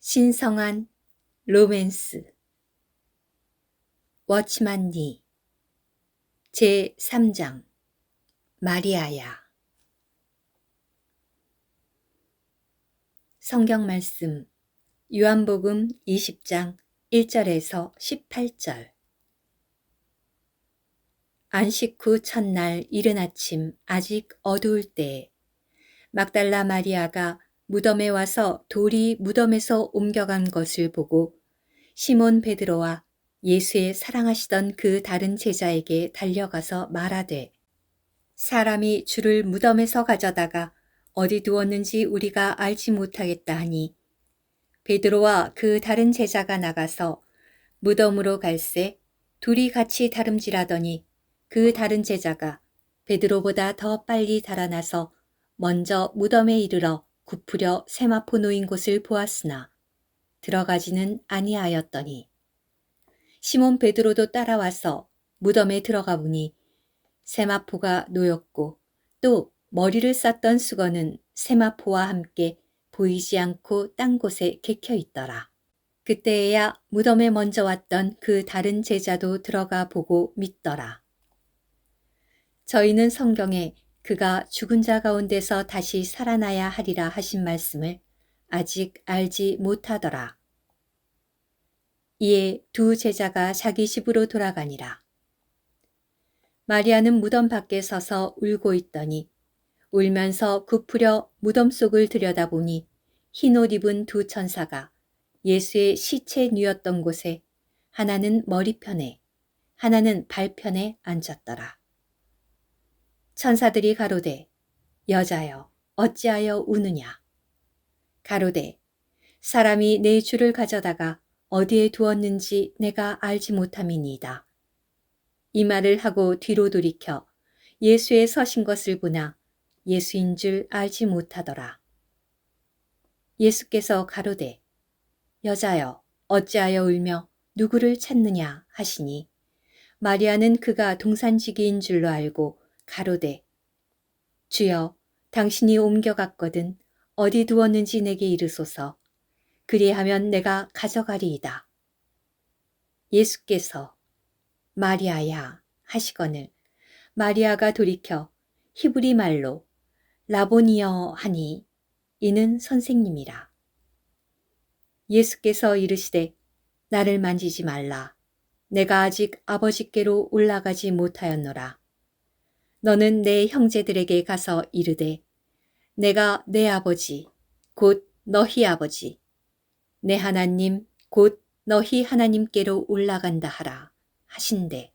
신성한 로맨스 워치만 니 제3장 마리아야. 성경 말씀 요한복음 20장 1절에서 18절. 안식 후 첫날 이른 아침 아직 어두울 때에 막달라 마리아가 무덤에 와서 돌이 무덤에서 옮겨간 것을 보고 시몬 베드로와 예수의 사랑하시던 그 다른 제자에게 달려가서 말하되, 사람이 주를 무덤에서 가져다가 어디 두었는지 우리가 알지 못하겠다 하니, 베드로와 그 다른 제자가 나가서 무덤으로 갈새 둘이 같이 다름질하더니 그 다른 제자가 베드로보다 더 빨리 달아나서 먼저 무덤에 이르러 굽으려 세마포 놓인 곳을 보았으나 들어가지는 아니하였더니, 시몬 베드로도 따라와서 무덤에 들어가 보니 세마포가 놓였고 또 머리를 쌌던 수건은 세마포와 함께 보이지 않고 딴 곳에 개켜 있더라. 그때에야 무덤에 먼저 왔던 그 다른 제자도 들어가 보고 믿더라. 저희는 성경에 그가 죽은 자 가운데서 다시 살아나야 하리라 하신 말씀을 아직 알지 못하더라. 이에 두 제자가 자기 집으로 돌아가니라. 마리아는 무덤 밖에 서서 울고 있더니 울면서 굽으려 무덤 속을 들여다보니 흰 옷 입은 두 천사가 예수의 시체 누였던 곳에 하나는 머리편에 하나는 발편에 앉았더라. 천사들이 가로되, 여자여 어찌하여 우느냐? 가로되, 사람이 내 주를 가져다가 어디에 두었는지 내가 알지 못함이니이다. 이 말을 하고 뒤로 돌이켜 예수의 서신 것을 보나 예수인 줄 알지 못하더라. 예수께서 가로되, 여자여 어찌하여 울며 누구를 찾느냐 하시니, 마리아는 그가 동산지기인 줄로 알고 가로되, 주여 당신이 옮겨갔거든 어디 두었는지 내게 이르소서. 그리하면 내가 가져가리이다. 예수께서 마리아야 하시거늘 마리아가 돌이켜 히브리 말로 라보니여 하니 이는 선생님이라. 예수께서 이르시되, 나를 만지지 말라. 내가 아직 아버지께로 올라가지 못하였노라. 너는 내 형제들에게 가서 이르되, 내가 내 아버지 곧 너희 아버지 내 하나님 곧 너희 하나님께로 올라간다 하라 하신대.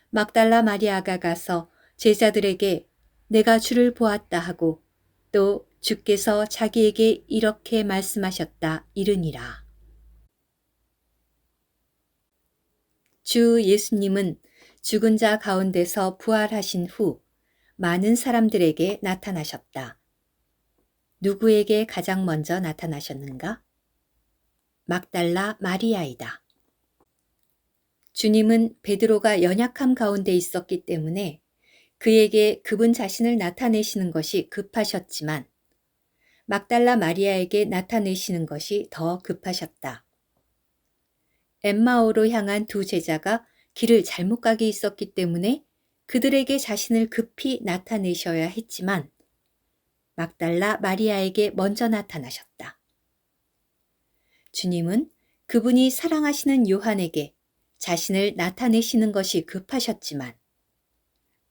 막달라 마리아가 가서 제자들에게 내가 주를 보았다 하고 또 주께서 자기에게 이렇게 말씀하셨다 이르니라. 주 예수님은 죽은 자 가운데서 부활하신 후 많은 사람들에게 나타나셨다. 누구에게 가장 먼저 나타나셨는가? 막달라 마리아이다. 주님은 베드로가 연약함 가운데 있었기 때문에 그에게 그분 자신을 나타내시는 것이 급하셨지만 막달라 마리아에게 나타내시는 것이 더 급하셨다. 엠마오로 향한 두 제자가 길을 잘못 가게 있었기 때문에 그들에게 자신을 급히 나타내셔야 했지만 막달라 마리아에게 먼저 나타나셨다. 주님은 그분이 사랑하시는 요한에게 자신을 나타내시는 것이 급하셨지만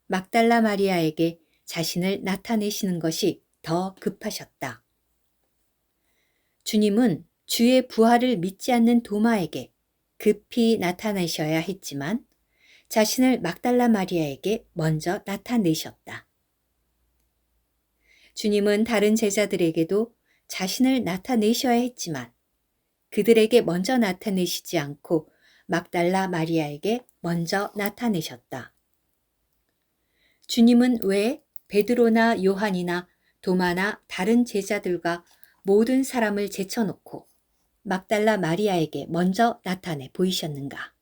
막달라 마리아에게 자신을 나타내시는 것이 더 급하셨다. 주님은 주의 부활을 믿지 않는 도마에게 급히 나타내셔야 했지만 자신을 막달라 마리아에게 먼저 나타내셨다. 주님은 다른 제자들에게도 자신을 나타내셔야 했지만 그들에게 먼저 나타내시지 않고 막달라 마리아에게 먼저 나타내셨다. 주님은 왜 베드로나 요한이나 도마나 다른 제자들과 모든 사람을 제쳐놓고 막달라 마리아에게 먼저 나타내 보이셨는가?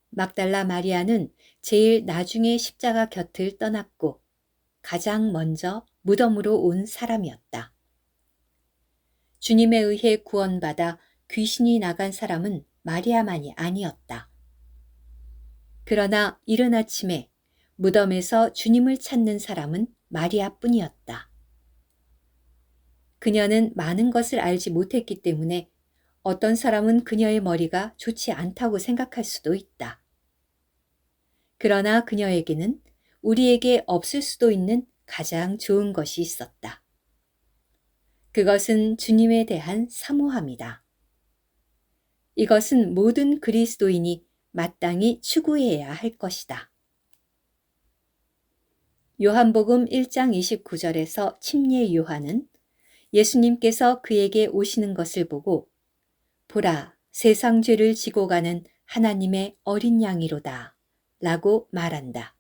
막달라 마리아는 제일 나중에 십자가 곁을 떠났고 가장 먼저 무덤으로 온 사람이었다. 주님에 의해 구원받아 귀신이 나간 사람은 마리아만이 아니었다. 그러나 이른 아침에 무덤에서 주님을 찾는 사람은 마리아뿐이었다. 그녀는 많은 것을 알지 못했기 때문에 어떤 사람은 그녀의 머리가 좋지 않다고 생각할 수도 있다. 그러나 그녀에게는 우리에게 없을 수도 있는 가장 좋은 것이 있었다. 그것은 주님에 대한 사모함이다. 이것은 모든 그리스도인이 마땅히 추구해야 할 것이다. 요한복음 1장 29절에서 침례 요한은 예수님께서 그에게 오시는 것을 보고 보라, 세상 죄를 지고 가는 하나님의 어린 양이로다 라고 말한다.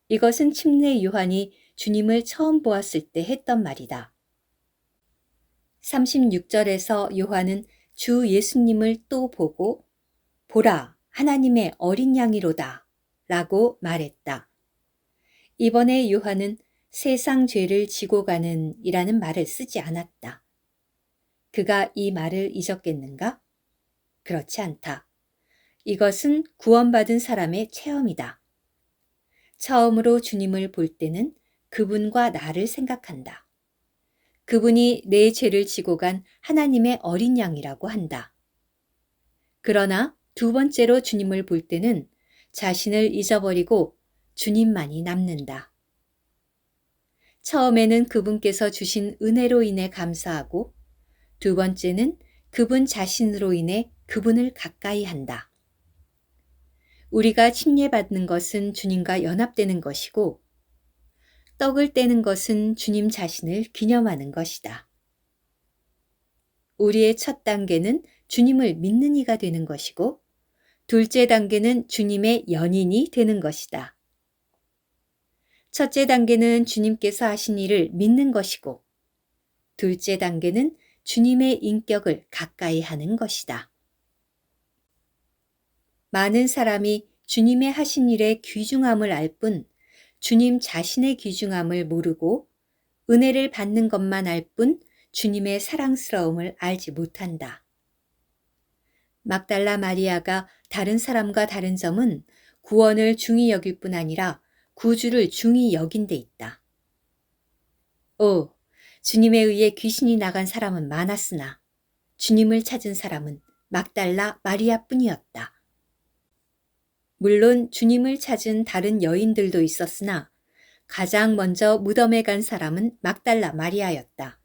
이것은 침례 요한이 주님을 처음 보았을 때 했던 말이다. 36절에서 요한은 주 예수님을 또 보고 보라, 하나님의 어린 양이로다 라고 말했다. 이번에 요한은 세상 죄를 지고 가는 이라는 말을 쓰지 않았다. 그가 이 말을 잊었겠는가? 그렇지 않다. 이것은 구원받은 사람의 체험이다. 처음으로 주님을 볼 때는 그분과 나를 생각한다. 그분이 내 죄를 지고 간 하나님의 어린 양이라고 한다. 그러나 두 번째로 주님을 볼 때는 자신을 잊어버리고 주님만이 남는다. 처음에는 그분께서 주신 은혜로 인해 감사하고 두 번째는 그분 자신으로 인해 그분을 가까이 한다. 우리가 침례받는 것은 주님과 연합되는 것이고 떡을 떼는 것은 주님 자신을 기념하는 것이다. 우리의 첫 단계는 주님을 믿는 이가 되는 것이고 둘째 단계는 주님의 연인이 되는 것이다. 첫째 단계는 주님께서 하신 일을 믿는 것이고 둘째 단계는 주님의 인격을 가까이 하는 것이다. 많은 사람이 주님의 하신 일의 귀중함을 알 뿐 주님 자신의 귀중함을 모르고 은혜를 받는 것만 알 뿐 주님의 사랑스러움을 알지 못한다. 막달라 마리아가 다른 사람과 다른 점은 구원을 중히 여길 뿐 아니라 구주를 중히 여긴 데 있다. 오, 주님에 의해 귀신이 나간 사람은 많았으나 주님을 찾은 사람은 막달라 마리아뿐이었다. 물론 주님을 찾은 다른 여인들도 있었으나 가장 먼저 무덤에 간 사람은 막달라 마리아였다.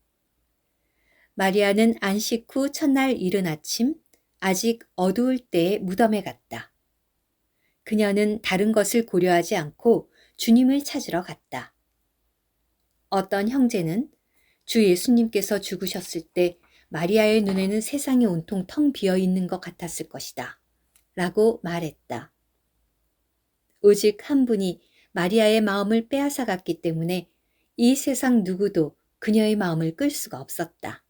마리아는 안식 후 첫날 이른 아침 아직 어두울 때에 무덤에 갔다. 그녀는 다른 것을 고려하지 않고 주님을 찾으러 갔다. 어떤 형제는 주 예수님께서 죽으셨을 때 마리아의 눈에는 세상이 온통 텅 비어 있는 것 같았을 것이다. 라고 말했다. 오직 한 분이 마리아의 마음을 빼앗아 갔기 때문에 이 세상 누구도 그녀의 마음을 끌 수가 없었다.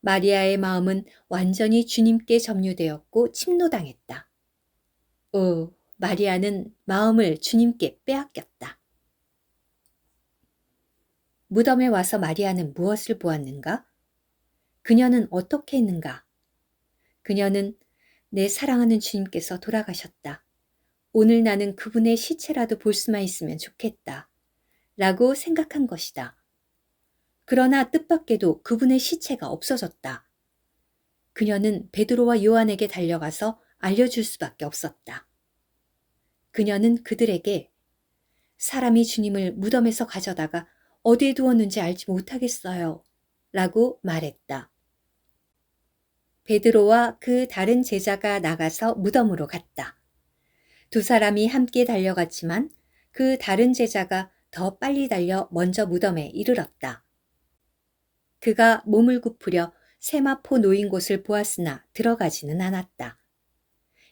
마리아의 마음은 완전히 주님께 점유되었고 침노당했다. 오, 마리아는 마음을 주님께 빼앗겼다. 무덤에 와서 마리아는 무엇을 보았는가? 그녀는 어떻게 했는가? 그녀는 내 사랑하는 주님께서 돌아가셨다. 오늘 나는 그분의 시체라도 볼 수만 있으면 좋겠다. 라고 생각한 것이다. 그러나 뜻밖에도 그분의 시체가 없어졌다. 그녀는 베드로와 요한에게 달려가서 알려줄 수밖에 없었다. 그녀는 그들에게 사람이 주님을 무덤에서 가져다가 어디에 두었는지 알지 못하겠어요. 라고 말했다. 베드로와 그 다른 제자가 나가서 무덤으로 갔다. 두 사람이 함께 달려갔지만 그 다른 제자가 더 빨리 달려 먼저 무덤에 이르렀다. 그가 몸을 굽으려 세마포 놓인 곳을 보았으나 들어가지는 않았다.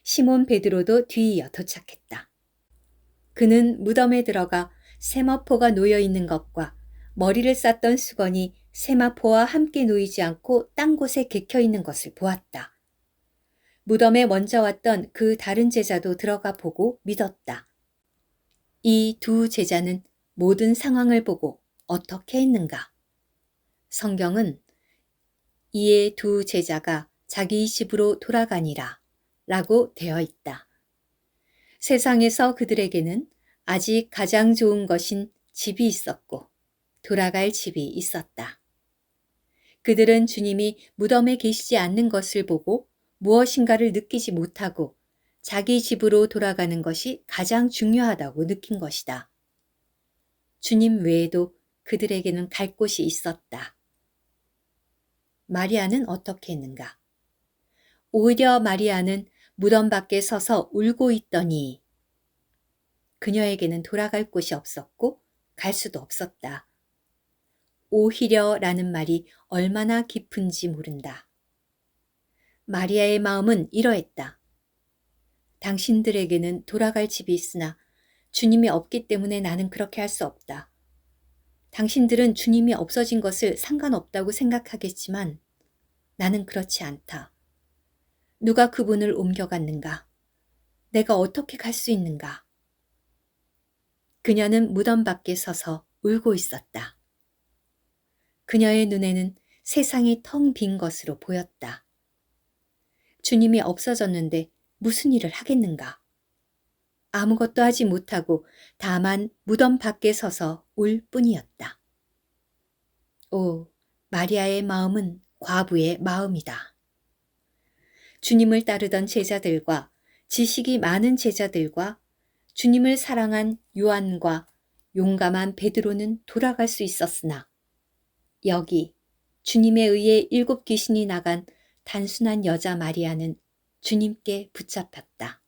시몬 베드로도 뒤이어 도착했다. 그는 무덤에 들어가 세마포가 놓여 있는 것과 머리를 쌌던 수건이 세마포와 함께 놓이지 않고 딴 곳에 개켜 있는 것을 보았다. 무덤에 먼저 왔던 그 다른 제자도 들어가 보고 믿었다. 이 두 제자는 모든 상황을 보고 어떻게 했는가? 성경은 이에 두 제자가 자기 집으로 돌아가니라 라고 되어 있다. 세상에서 그들에게는 아직 가장 좋은 것인 집이 있었고 돌아갈 집이 있었다. 그들은 주님이 무덤에 계시지 않는 것을 보고 무엇인가를 느끼지 못하고 자기 집으로 돌아가는 것이 가장 중요하다고 느낀 것이다. 주님 외에도 그들에게는 갈 곳이 있었다. 마리아는 어떻게 했는가? 오히려 마리아는 무덤 밖에 서서 울고 있더니 그녀에게는 돌아갈 곳이 없었고 갈 수도 없었다. 오히려라는 말이 얼마나 깊은지 모른다. 마리아의 마음은 이러했다. 당신들에게는 돌아갈 집이 있으나 주님이 없기 때문에 나는 그렇게 할 수 없다. 당신들은 주님이 없어진 것을 상관없다고 생각하겠지만 나는 그렇지 않다. 누가 그분을 옮겨갔는가? 내가 어떻게 갈 수 있는가? 그녀는 무덤 밖에 서서 울고 있었다. 그녀의 눈에는 세상이 텅 빈 것으로 보였다. 주님이 없어졌는데 무슨 일을 하겠는가? 아무것도 하지 못하고 다만 무덤 밖에 서서 울 뿐이었다. 오, 마리아의 마음은 과부의 마음이다. 주님을 따르던 제자들과 지식이 많은 제자들과 주님을 사랑한 요한과 용감한 베드로는 돌아갈 수 있었으나 여기 주님에 의해 7 귀신이 나간 단순한 여자 마리아는 주님께 붙잡혔다.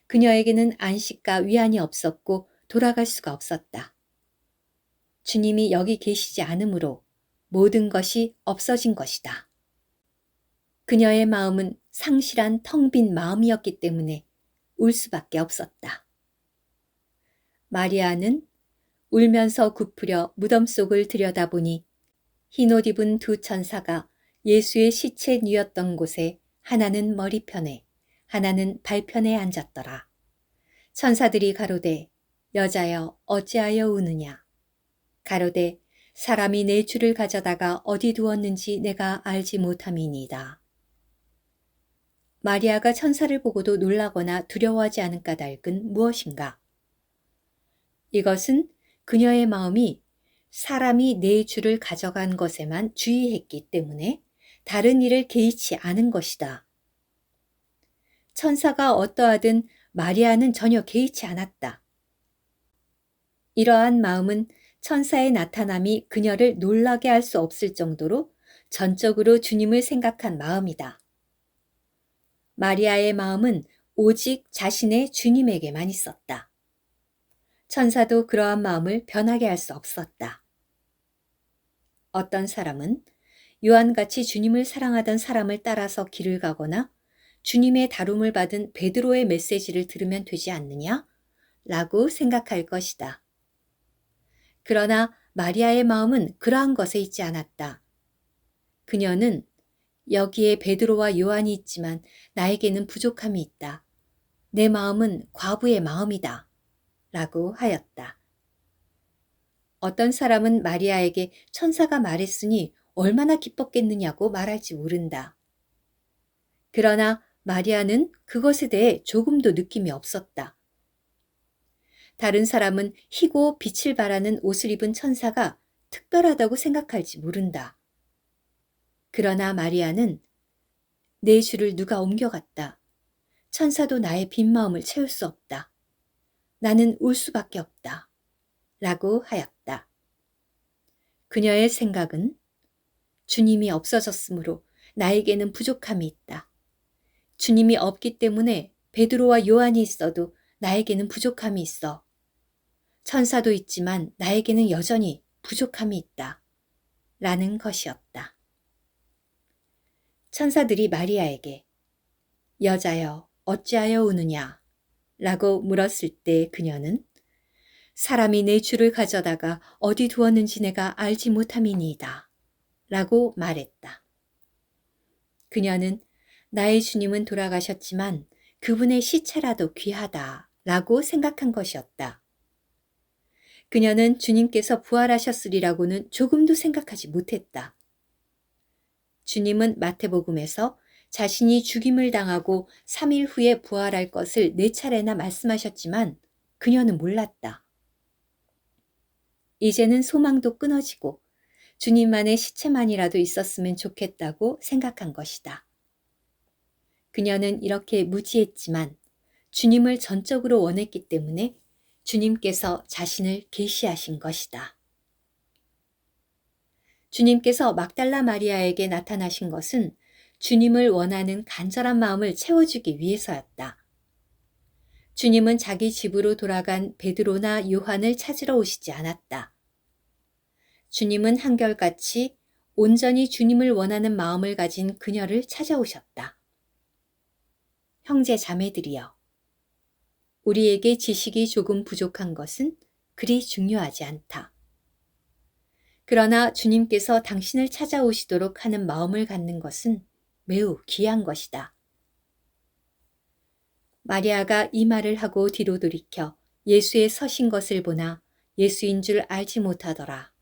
그녀에게는 안식과 위안이 없었고 돌아갈 수가 없었다. 주님이 여기 계시지 않으므로 모든 것이 없어진 것이다. 그녀의 마음은 상실한 텅 빈 마음이었기 때문에 울 수밖에 없었다. 마리아는 울면서 굽으려 무덤 속을 들여다보니 흰옷 입은 두 천사가 예수의 시체 뉘었던 곳에 하나는 머리편에 하나는 발편에 앉았더라. 천사들이 가로되 여자여 어찌하여 우느냐. 가로되 사람이 내 주를 가져다가 어디 두었는지 내가 알지 못함이니이다. 마리아가 천사를 보고도 놀라거나 두려워하지 않은 까닭은 무엇인가? 이것은 그녀의 마음이 사람이 내 주를 가져간 것에만 주의했기 때문에 다른 일을 개의치 않은 것이다. 천사가 어떠하든 마리아는 전혀 개의치 않았다. 이러한 마음은 천사의 나타남이 그녀를 놀라게 할 수 없을 정도로 전적으로 주님을 생각한 마음이다. 마리아의 마음은 오직 자신의 주님에게만 있었다. 천사도 그러한 마음을 변하게 할 수 없었다. 어떤 사람은 요한같이 주님을 사랑하던 사람을 따라서 길을 가거나 주님의 다룸을 받은 베드로의 메시지를 들으면 되지 않느냐? 라고 생각할 것이다. 그러나 마리아의 마음은 그러한 것에 있지 않았다. 그녀는 여기에 베드로와 요한이 있지만 나에게는 부족함이 있다. 내 마음은 과부의 마음이다. 라고 하였다. 어떤 사람은 마리아에게 천사가 말했으니 얼마나 기뻤겠느냐고 말할지 모른다. 그러나 마리아는 그것에 대해 조금도 느낌이 없었다. 다른 사람은 희고 빛을 발하는 옷을 입은 천사가 특별하다고 생각할지 모른다. 그러나 마리아는 내 주를 누가 옮겨갔다. 천사도 나의 빈 마음을 채울 수 없다. 나는 울 수밖에 없다. 라고 하였다. 그녀의 생각은 주님이 없어졌으므로 나에게는 부족함이 있다. 주님이 없기 때문에 베드로와 요한이 있어도 나에게는 부족함이 있어. 천사도 있지만 나에게는 여전히 부족함이 있다. 라는 것이었다. 천사들이 마리아에게 여자여 어찌하여 우느냐 라고 물었을 때 그녀는 사람이 내 주를 가져다가 어디 두었는지 내가 알지 못함이니이다. 라고 말했다. 그녀는 나의 주님은 돌아가셨지만 그분의 시체라도 귀하다 라고 생각한 것이었다. 그녀는 주님께서 부활하셨으리라고는 조금도 생각하지 못했다. 주님은 마태복음에서 자신이 죽임을 당하고 3일 후에 부활할 것을 4차례나 말씀하셨지만 그녀는 몰랐다. 이제는 소망도 끊어지고 주님만의 시체만이라도 있었으면 좋겠다고 생각한 것이다. 그녀는 이렇게 무지했지만 주님을 전적으로 원했기 때문에 주님께서 자신을 계시하신 것이다. 주님께서 막달라 마리아에게 나타나신 것은 주님을 원하는 간절한 마음을 채워주기 위해서였다. 주님은 자기 집으로 돌아간 베드로나 요한을 찾으러 오시지 않았다. 주님은 한결같이 온전히 주님을 원하는 마음을 가진 그녀를 찾아오셨다. 형제 자매들이여, 우리에게 지식이 조금 부족한 것은 그리 중요하지 않다. 그러나 주님께서 당신을 찾아오시도록 하는 마음을 갖는 것은 매우 귀한 것이다. 마리아가 이 말을 하고 뒤로 돌이켜 예수의 서신 것을 보나 예수인 줄 알지 못하더라.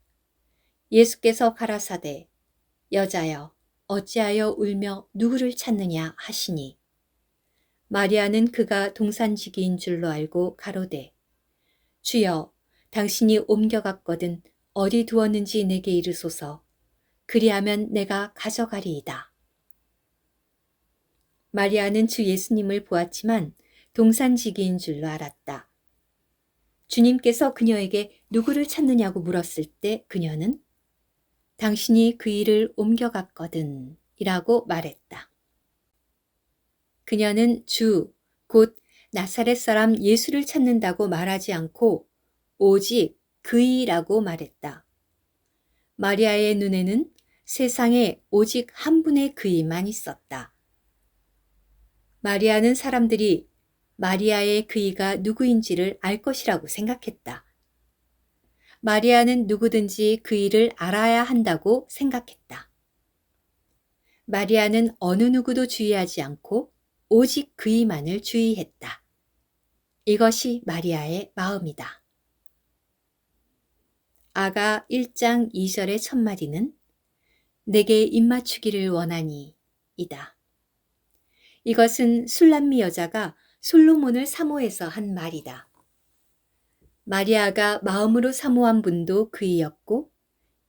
예수께서 가라사대 여자여 어찌하여 울며 누구를 찾느냐 하시니 마리아는 그가 동산지기인 줄로 알고 가로되 주여 당신이 옮겨갔거든 어디 두었는지 내게 이르소서 그리하면 내가 가져가리이다. 마리아는 주 예수님을 보았지만 동산지기인 줄로 알았다. 주님께서 그녀에게 누구를 찾느냐고 물었을 때 그녀는 당신이 그 일을 옮겨갔거든 이라고 말했다. 그녀는 주, 곧 나사렛 사람 예수를 찾는다고 말하지 않고 오직 그이라고 말했다. 마리아의 눈에는 세상에 오직 한 분의 그이만 있었다. 마리아는 사람들이 마리아의 그이가 누구인지를 알 것이라고 생각했다. 마리아는 누구든지 그이를 알아야 한다고 생각했다. 마리아는 어느 누구도 주의하지 않고 오직 그이만을 주의했다. 이것이 마리아의 마음이다. 아가 1장 2절의 첫마디는 내게 입맞추기를 원하니 이다. 이것은 술람미 여자가 솔로몬을 사모해서 한 말이다. 마리아가 마음으로 사모한 분도 그이였고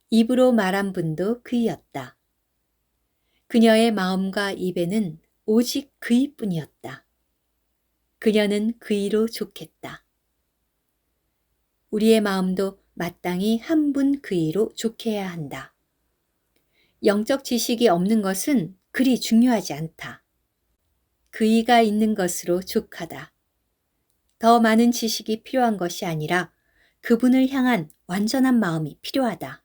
입으로 말한 분도 그이였다. 그녀의 마음과 입에는 오직 그이뿐이었다. 그녀는 그이로 좋겠다. 우리의 마음도 마땅히 한 분 그이로 좋게해야 한다. 영적 지식이 없는 것은 그리 중요하지 않다. 그이가 있는 것으로 족하다. 더 많은 지식이 필요한 것이 아니라 그분을 향한 완전한 마음이 필요하다.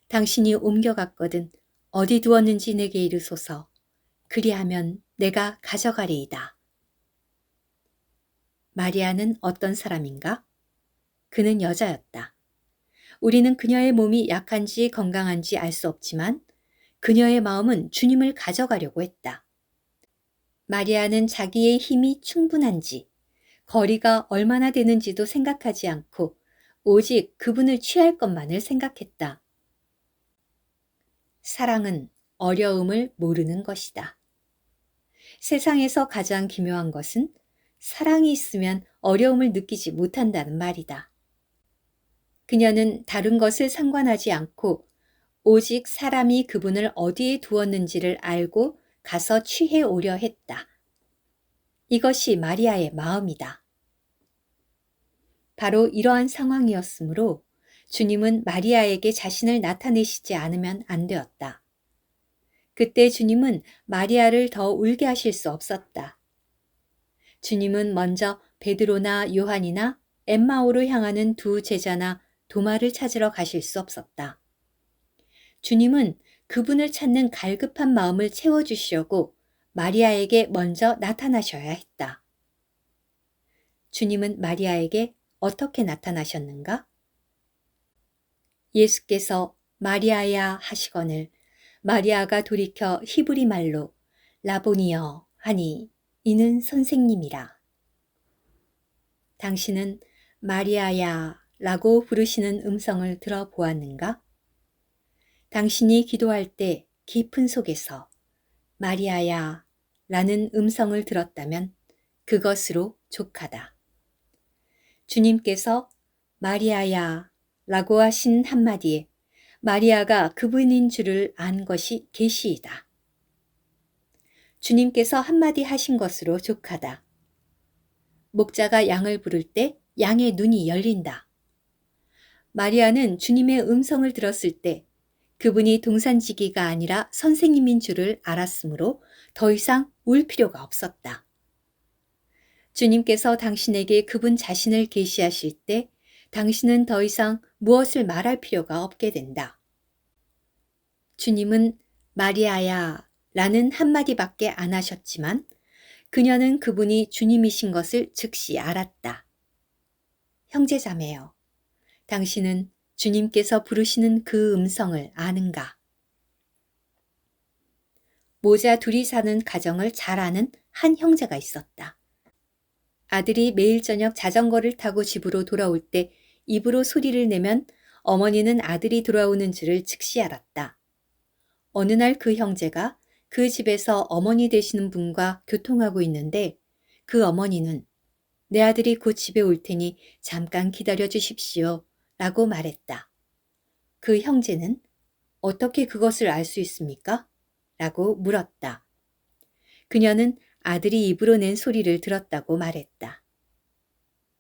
당신이 옮겨갔거든 어디 두었는지 내게 이르소서. 그리하면 내가 가져가리이다. 마리아는 어떤 사람인가? 그는 여자였다. 우리는 그녀의 몸이 약한지 건강한지 알 수 없지만 그녀의 마음은 주님을 가져가려고 했다. 마리아는 자기의 힘이 충분한지, 거리가 얼마나 되는지도 생각하지 않고 오직 그분을 취할 것만을 생각했다. 사랑은 어려움을 모르는 것이다. 세상에서 가장 기묘한 것은 사랑이 있으면 어려움을 느끼지 못한다는 말이다. 그녀는 다른 것을 상관하지 않고 오직 사람이 그분을 어디에 두었는지를 알고 가서 취해 오려 했다. 이것이 마리아의 마음이다. 바로 이러한 상황이었으므로 주님은 마리아에게 자신을 나타내시지 않으면 안 되었다. 그때 주님은 마리아를 더 울게 하실 수 없었다. 주님은 먼저 베드로나 요한이나 엠마오로 향하는 두 제자나 도마를 찾으러 가실 수 없었다. 주님은 그분을 찾는 갈급한 마음을 채워주시려고 마리아에게 먼저 나타나셔야 했다. 주님은 마리아에게 어떻게 나타나셨는가? 예수께서 마리아야 하시거늘 마리아가 돌이켜 히브리 말로 라보니여 하니 이는 선생님이라. 당신은 마리아야 라고 부르시는 음성을 들어보았는가? 당신이 기도할 때 깊은 속에서 마리아야 라는 음성을 들었다면 그것으로 족하다. 주님께서 마리아야 라고 하신 한마디에 마리아가 그분인 줄을 안 것이 계시이다. 주님께서 한마디 하신 것으로 족하다. 목자가 양을 부를 때 양의 눈이 열린다. 마리아는 주님의 음성을 들었을 때 그분이 동산지기가 아니라 선생님인 줄을 알았으므로 더 이상 울 필요가 없었다. 주님께서 당신에게 그분 자신을 계시하실 때 당신은 더 이상 무엇을 말할 필요가 없게 된다. 주님은 마리아야 라는 한마디밖에 안 하셨지만 그녀는 그분이 주님이신 것을 즉시 알았다. 형제자매여, 당신은 주님께서 부르시는 그 음성을 아는가? 모자 둘이 사는 가정을 잘 아는 한 형제가 있었다. 아들이 매일 저녁 자전거를 타고 집으로 돌아올 때 입으로 소리를 내면 어머니는 아들이 돌아오는 줄을 즉시 알았다. 어느 날 그 형제가 그 집에서 어머니 되시는 분과 교통하고 있는데 그 어머니는 내 아들이 곧 집에 올 테니 잠깐 기다려 주십시오 라고 말했다. 그 형제는 어떻게 그것을 알 수 있습니까? 라고 물었다. 그녀는 아들이 입으로 낸 소리를 들었다고 말했다.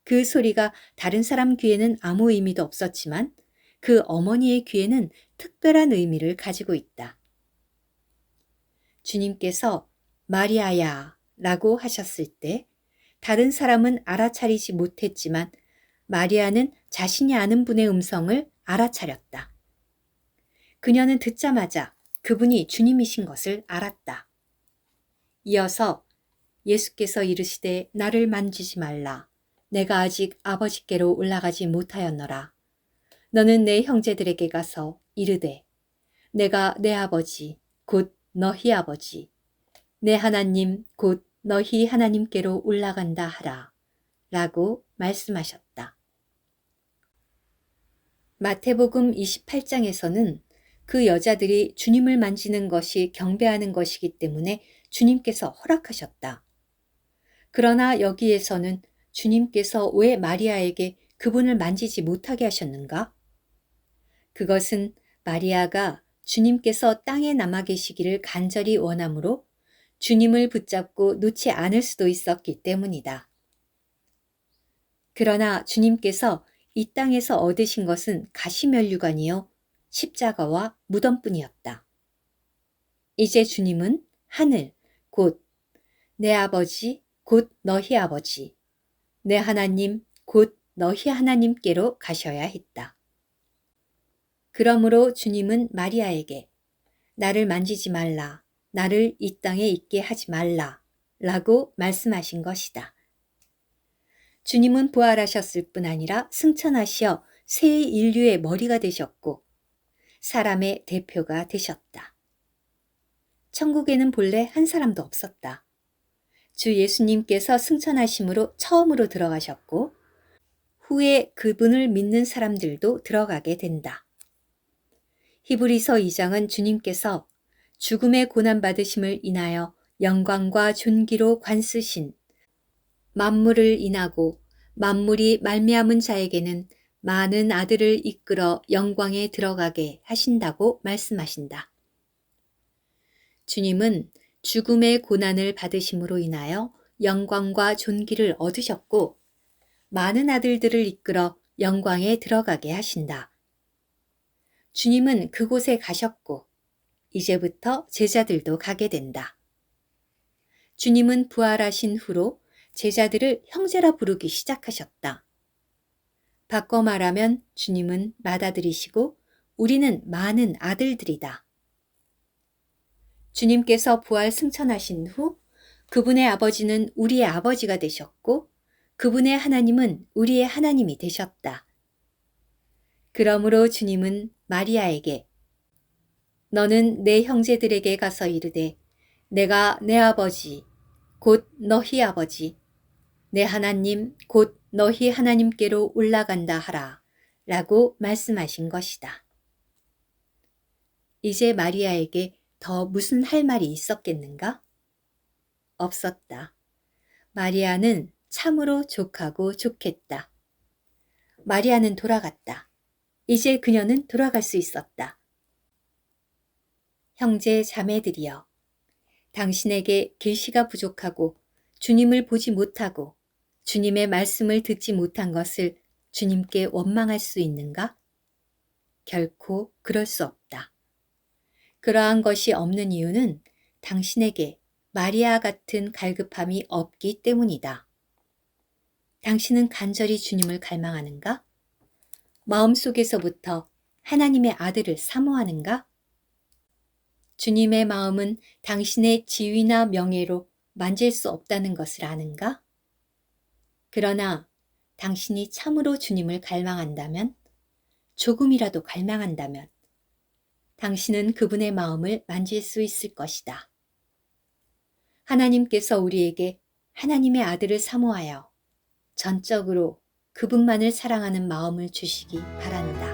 그 소리가 다른 사람 귀에는 아무 의미도 없었지만 그 어머니의 귀에는 특별한 의미를 가지고 있다. 주님께서 마리아야 라고 하셨을 때 다른 사람은 알아차리지 못했지만 마리아는 자신이 아는 분의 음성을 알아차렸다. 그녀는 듣자마자 그분이 주님이신 것을 알았다. 이어서 예수께서 이르시되 나를 만지지 말라. 내가 아직 아버지께로 올라가지 못하였노라. 너는 내 형제들에게 가서 이르되 내가 내 아버지 곧 너희 아버지 내 하나님 곧 너희 하나님께로 올라간다 하라 라고 말씀하셨다. 마태복음 28장에서는 그 여자들이 주님을 만지는 것이 경배하는 것이기 때문에 주님께서 허락하셨다. 그러나 여기에서는 주님께서 왜 마리아에게 그분을 만지지 못하게 하셨는가? 그것은 마리아가 주님께서 땅에 남아 계시기를 간절히 원하므로 주님을 붙잡고 놓지 않을 수도 있었기 때문이다. 그러나 주님께서 이 땅에서 얻으신 것은 가시면류관이요 십자가와 무덤뿐이었다. 이제 주님은 하늘 곧 내 아버지 곧 너희 아버지 내 하나님 곧 너희 하나님께로 가셔야 했다. 그러므로 주님은 마리아에게 나를 만지지 말라, 나를 이 땅에 있게 하지 말라 라고 말씀하신 것이다. 주님은 부활하셨을 뿐 아니라 승천하시어 새 인류의 머리가 되셨고 사람의 대표가 되셨다. 천국에는 본래 한 사람도 없었다. 주 예수님께서 승천하심으로 처음으로 들어가셨고 후에 그분을 믿는 사람들도 들어가게 된다. 히브리서 2장은 주님께서 죽음의 고난받으심을 인하여 영광과 존귀로 관쓰신 만물을 인하고 만물이 말미암은 자에게는 많은 아들을 이끌어 영광에 들어가게 하신다고 말씀하신다. 주님은 죽음의 고난을 받으심으로 인하여 영광과 존귀를 얻으셨고 많은 아들들을 이끌어 영광에 들어가게 하신다. 주님은 그곳에 가셨고 이제부터 제자들도 가게 된다. 주님은 부활하신 후로 제자들을 형제라 부르기 시작하셨다. 바꿔 말하면 주님은 맏아들이시고 우리는 많은 아들들이다. 주님께서 부활 승천하신 후 그분의 아버지는 우리의 아버지가 되셨고 그분의 하나님은 우리의 하나님이 되셨다. 그러므로 주님은 마리아에게 너는 내 형제들에게 가서 이르되 내가 내 아버지 곧 너희 아버지 내 하나님 곧 너희 하나님께로 올라간다 하라 라고 말씀하신 것이다. 이제 마리아에게 더 무슨 할 말이 있었겠는가? 없었다. 마리아는 참으로 족하고 좋겠다. 마리아는 돌아갔다. 이제 그녀는 돌아갈 수 있었다. 형제 자매들이여, 당신에게 계시가 부족하고 주님을 보지 못하고 주님의 말씀을 듣지 못한 것을 주님께 원망할 수 있는가? 결코 그럴 수 없다. 그러한 것이 없는 이유는 당신에게 마리아 같은 갈급함이 없기 때문이다. 당신은 간절히 주님을 갈망하는가? 마음속에서부터 하나님의 아들을 사모하는가? 주님의 마음은 당신의 지위나 명예로 만질 수 없다는 것을 아는가? 그러나 당신이 참으로 주님을 갈망한다면, 조금이라도 갈망한다면, 당신은 그분의 마음을 만질 수 있을 것이다. 하나님께서 우리에게 하나님의 아들을 사모하여 전적으로 그분만을 사랑하는 마음을 주시기 바란다.